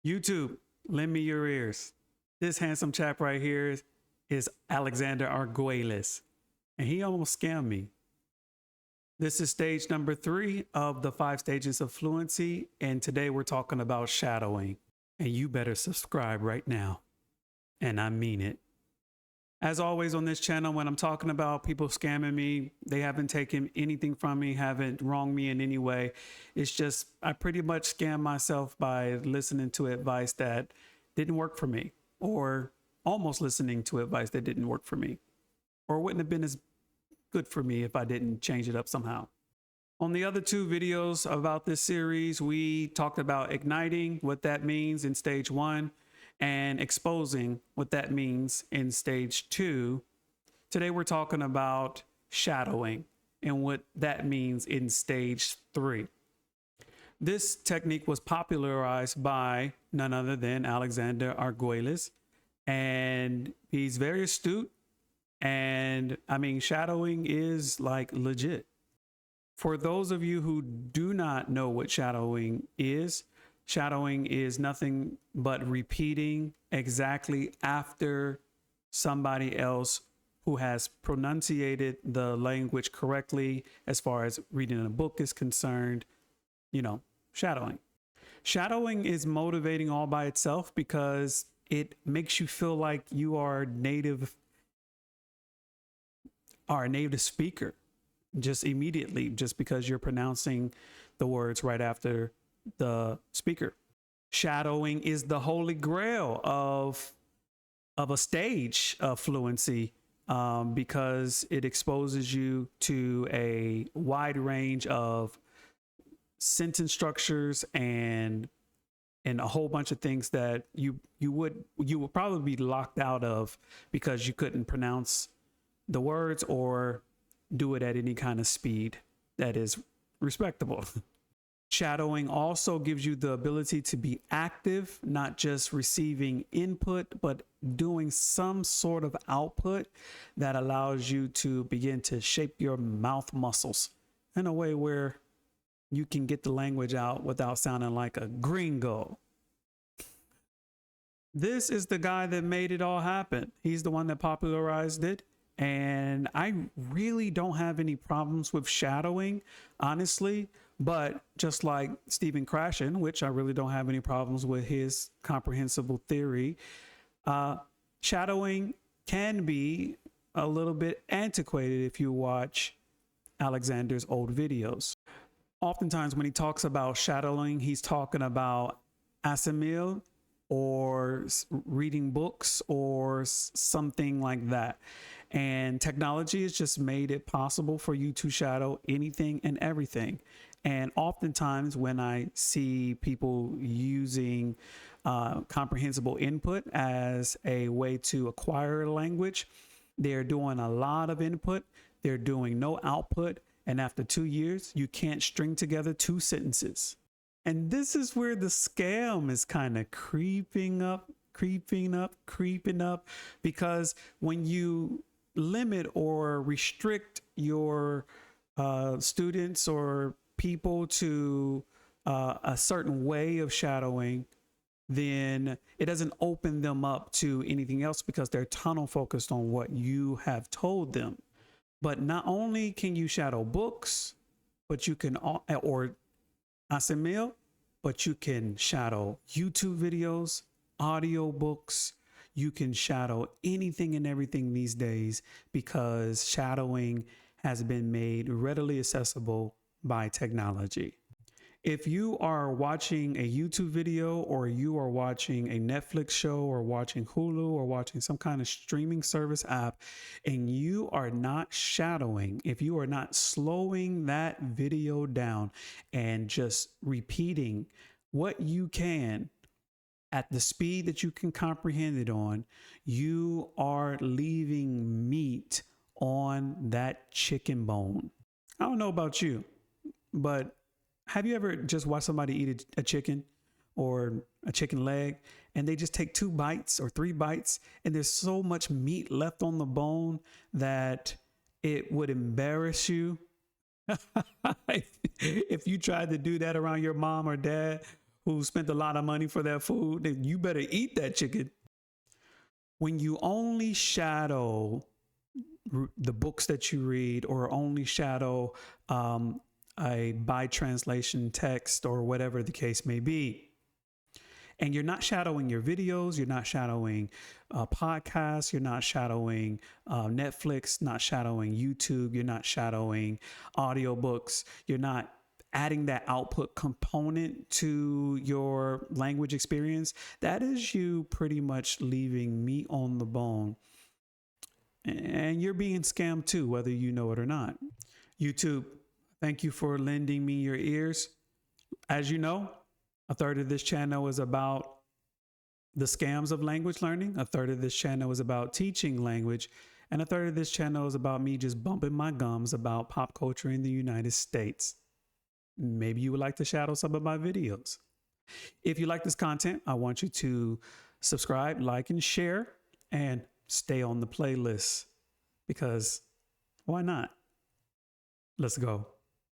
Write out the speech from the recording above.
YouTube, lend me your ears. This handsome chap right here is Alexander Arguelles, and he almost scammed me. This is stage number 3 of the 5 stages of fluency, and today we're talking about shadowing. And you better subscribe right now, and I mean it. As always on this channel, when I'm talking about people scamming me, they haven't taken anything from me, haven't wronged me in any way. It's just I pretty much scam myself by listening to advice that didn't work for me, or almost listening to advice that didn't work for me, or wouldn't have been as good for me if I didn't change it up somehow. On the other 2 videos about this series, we talked about igniting, what that means in stage 1, and exposing, what that means in stage 2. Today we're talking about shadowing and what that means in stage 3. This technique was popularized by none other than Alexander Arguelles, and he's very astute. And I mean, shadowing is like legit. For those of you who do not know what shadowing is nothing but repeating exactly after somebody else who has pronunciated the language correctly as far as reading a book is concerned. You know, shadowing. Shadowing is motivating all by itself because it makes you feel like you are a native speaker just immediately, just because you're pronouncing the words right after the speaker. Shadowing is the holy grail of a stage of fluency, because it exposes you to a wide range of sentence structures and a whole bunch of things that you would probably be locked out of because you couldn't pronounce the words or do it at any kind of speed that is respectable. Shadowing also gives you the ability to be active, not just receiving input, but doing some sort of output that allows you to begin to shape your mouth muscles in a way where you can get the language out without sounding like a gringo. This is the guy that made it all happen. He's the one that popularized it. And I really don't have any problems with shadowing, honestly. But just like Stephen Krashen, which I really don't have any problems with his comprehensible theory, shadowing can be a little bit antiquated if you watch Alexander's old videos. Oftentimes when he talks about shadowing, he's talking about assimil or reading books or something like that. And technology has just made it possible for you to shadow anything and everything. And oftentimes when I see people using comprehensible input as a way to acquire a language, they're doing a lot of input, they're doing no output. And after 2 years, you can't string together 2 sentences. And this is where the scam is kind of creeping up, because when you limit or restrict your students or people to a certain way of shadowing, then it doesn't open them up to anything else because they're tunnel focused on what you have told them. But not only can you shadow books, but you can, or assimil, but you can shadow YouTube videos, audio books. You can shadow anything and everything these days because shadowing has been made readily accessible by technology. If you are watching a YouTube video, or you are watching a Netflix show, or watching Hulu, or watching some kind of streaming service app, and you are not shadowing, if you are not slowing that video down and just repeating what you can at the speed that you can comprehend it on, you are leaving meat on that chicken bone. I don't know about you, but have you ever just watched somebody eat a chicken or a chicken leg and they just take 2 bites or 3 bites and there's so much meat left on the bone that it would embarrass you if you tried to do that around your mom or dad, who spent a lot of money for their food, then you better eat that chicken. When you only shadow the books that you read, or only shadow a by translation text, or whatever the case may be, and you're not shadowing your videos, you're not shadowing podcasts, you're not shadowing Netflix, not shadowing YouTube, you're not shadowing audiobooks, you're not adding that output component to your language experience, that is you pretty much leaving meat on the bone. And you're being scammed too, whether you know it or not. YouTube, thank you for lending me your ears. As you know, a third of this channel is about the scams of language learning. A third of this channel is about teaching language. And a third of this channel is about me just bumping my gums about pop culture in the United States. Maybe you would like to shadow some of my videos. If you like this content, I want you to subscribe, like, and share, and stay on the playlist, because why not? Let's go.